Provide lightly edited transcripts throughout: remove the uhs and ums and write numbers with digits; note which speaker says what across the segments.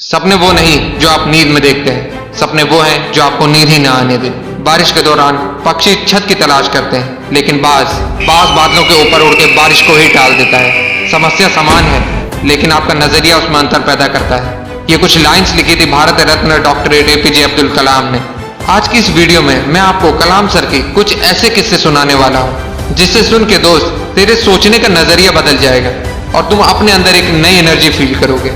Speaker 1: सपने वो नहीं जो आप नींद में देखते हैं, सपने वो हैं जो आपको नींद ही ना आने दे। बारिश के दौरान पक्षी छत की तलाश करते हैं, लेकिन बाज बादलों के ऊपर उड़ के बारिश को ही टाल देता है। समस्या समान है, लेकिन आपका नजरिया उसमें अंतर पैदा करता है। ये कुछ लाइंस लिखी थी भारत रत्न डॉक्टर APJ अब्दुल कलाम ने। आज की इस वीडियो में मैं आपको कलाम सर के कुछ ऐसे किस्से सुनाने वाला हूँ, जिससे सुन के दोस्त तेरे सोचने का नजरिया बदल जाएगा और तुम अपने अंदर एक नई एनर्जी फील करोगे।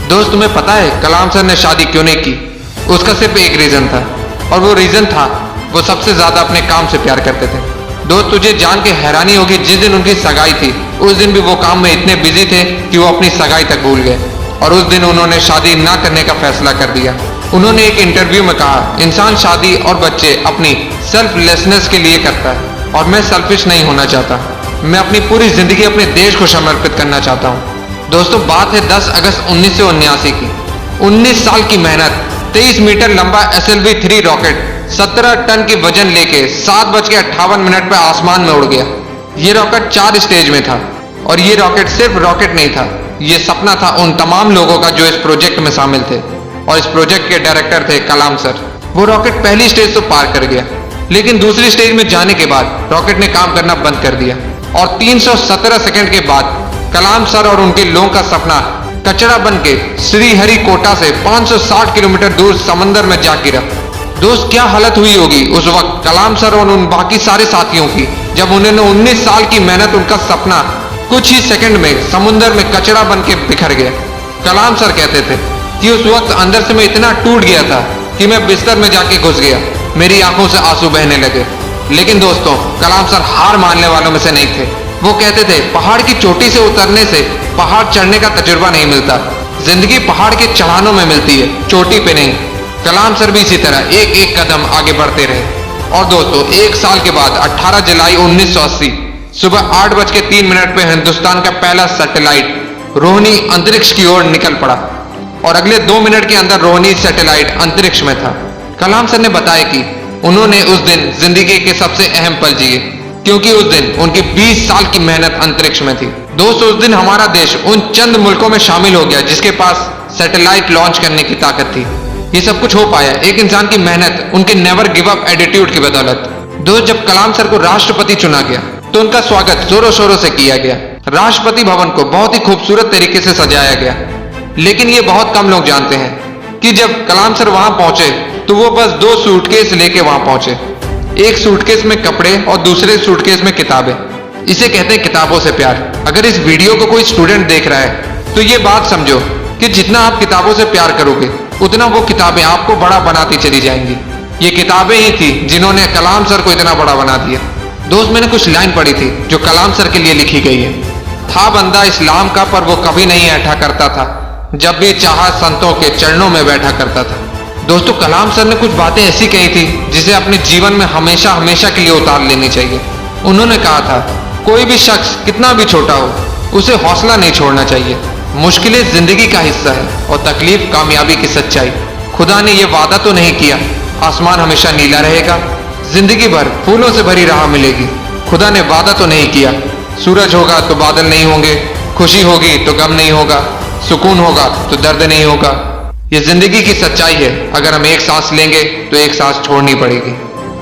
Speaker 1: दोस्त, तुम्हें पता है कलाम सर ने शादी क्यों नहीं की? उसका सिर्फ एक रीजन था, और वो रीजन था वो सबसे ज्यादा अपने काम से प्यार करते थे। दोस्त, तुझे जान के हैरानी होगी, जिस दिन उनकी सगाई थी उस दिन भी वो काम में इतने बिजी थे कि वो अपनी सगाई तक भूल गए, और उस दिन उन्होंने शादी ना करने का फैसला कर दिया। उन्होंने एक इंटरव्यू में कहा, इंसान शादी और बच्चे अपनी सेल्फलेसनेस के लिए करता है, और मैं सेल्फिश नहीं होना चाहता। मैं अपनी पूरी जिंदगी अपने देश को समर्पित करना चाहता हूँ। दोस्तों, बात है 10 अगस्त 1979 की। 19 साल की मेहनत, 23 मीटर लंबा SLV-3 रॉकेट 17 टन की वजन लेके 7:58 पे आसमान में उड़ गया। ये रॉकेट 4 स्टेज में था, और ये रॉकेट सिर्फ रॉकेट नहीं था, ये सपना था उन तमाम लोगों का जो इस प्रोजेक्ट में शामिल थे, और इस प्रोजेक्ट के डायरेक्टर थे कलाम सर। वो रॉकेट पहली स्टेज तो पार कर गया, लेकिन दूसरी स्टेज में जाने के बाद रॉकेट ने काम करना बंद कर दिया, और 317 सेकंड के बाद कलाम सर और उनके लोगों का सपना कचरा बन के श्रीहरिकोटा से 560 किलोमीटर दूर समंदर में जा गिरा। दोस्त, क्या हालत हुई होगी उस वक्त कलाम सर और उन बाकी सारे साथियों की, जब उन्होंने 19 साल की मेहनत, उनका सपना कुछ ही सेकंड में समुद्र में कचरा बन के बिखर गया। कलाम सर कहते थे कि उस वक्त अंदर से मैं इतना टूट गया था कि मैं बिस्तर में जाके घुस गया, मेरी आंखों से आंसू बहने लगे। लेकिन दोस्तों, कलाम सर हार मानने वालों में से नहीं थे। वो कहते थे, पहाड़ की चोटी से उतरने से पहाड़ चढ़ने का तजुर्बा नहीं मिलता, जिंदगी पहाड़ के चढ़ानों में मिलती है, चोटी पे नहीं। कलाम सर भी इसी तरह एक एक कदम आगे बढ़ते रहे। और दोस्तों, एक साल के बाद 18 जुलाई 1980 सुबह 8:03 पे हिंदुस्तान का पहला सैटेलाइट रोहिणी अंतरिक्ष की ओर निकल पड़ा, और अगले 2 मिनट के अंदर रोहिणी सैटेलाइट अंतरिक्ष में था। कलाम सर ने बताया कि उन्होंने उस दिन जिंदगी के सबसे अहम पल जिए, क्योंकि उस दिन उनकी 20 साल की मेहनत अंतरिक्ष में थी। दोस्तों, उस दिन हमारा देश उन चंद मुल्कों में शामिल हो गया जिसके पास सैटेलाइट लॉन्च करने की ताकत थी। ये सब कुछ हो पाया एक इंसान की मेहनत, उनके नेवर गिव अप एटीट्यूड की बदौलत। दोस्त, जब कलाम सर को राष्ट्रपति चुना गया तो उनका स्वागत जोरों शोरों से किया गया। राष्ट्रपति भवन को बहुत ही खूबसूरत तरीके से सजाया गया, लेकिन ये बहुत कम लोग जानते हैं कि जब कलाम सर वहां पहुंचे तो वो बस 2 सूटकेस लेके वहां पहुंचे। एक सूटकेस में कपड़े और दूसरे सूटकेस में किताबें। इसे कहते हैं किताबों से प्यार। अगर इस वीडियो को कोई स्टूडेंट देख रहा है तो ये बात समझो कि जितना आप किताबों से प्यार करोगे उतना वो किताबें आपको बड़ा बनाती चली जाएंगी। ये किताबें ही थी जिन्होंने कलाम सर को इतना बड़ा बना दिया। दोस्त, मैंने कुछ लाइन पढ़ी थी जो कलाम सर के लिए लिखी गई है। था बंदा इस्लाम का पर वो कभी नहीं ऐठा करता था, जब भी चाहा संतों के चरणों में बैठा करता था। दोस्तों, कलाम सर ने कुछ बातें ऐसी कही थी जिसे अपने जीवन में हमेशा हमेशा के लिए उतार लेनी चाहिए। उन्होंने कहा था, कोई भी शख्स कितना भी छोटा हो, उसे हौसला नहीं छोड़ना चाहिए। मुश्किलें जिंदगी का हिस्सा है और तकलीफ कामयाबी की सच्चाई। खुदा ने यह वादा तो नहीं किया आसमान हमेशा नीला रहेगा, जिंदगी भर फूलों से भरी राह मिलेगी। खुदा ने वादा तो नहीं किया सूरज होगा तो बादल नहीं होंगे, खुशी होगी तो गम नहीं होगा, सुकून होगा तो दर्द नहीं होगा। ये जिंदगी की सच्चाई है। अगर हम एक सांस लेंगे तो एक सांस छोड़नी पड़ेगी।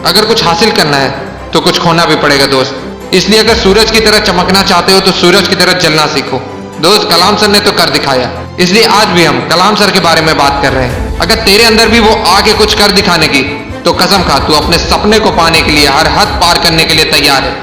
Speaker 1: अगर कुछ हासिल करना है तो कुछ खोना भी पड़ेगा दोस्त। इसलिए अगर सूरज की तरह चमकना चाहते हो तो सूरज की तरह जलना सीखो। दोस्त, कलाम सर ने तो कर दिखाया, इसलिए आज भी हम कलाम सर के बारे में बात कर रहे हैं। अगर तेरे अंदर भी वो आगे कुछ कर दिखाने की, तो कसम खा तू अपने सपने को पाने के लिए हर हद पार करने के लिए तैयार है।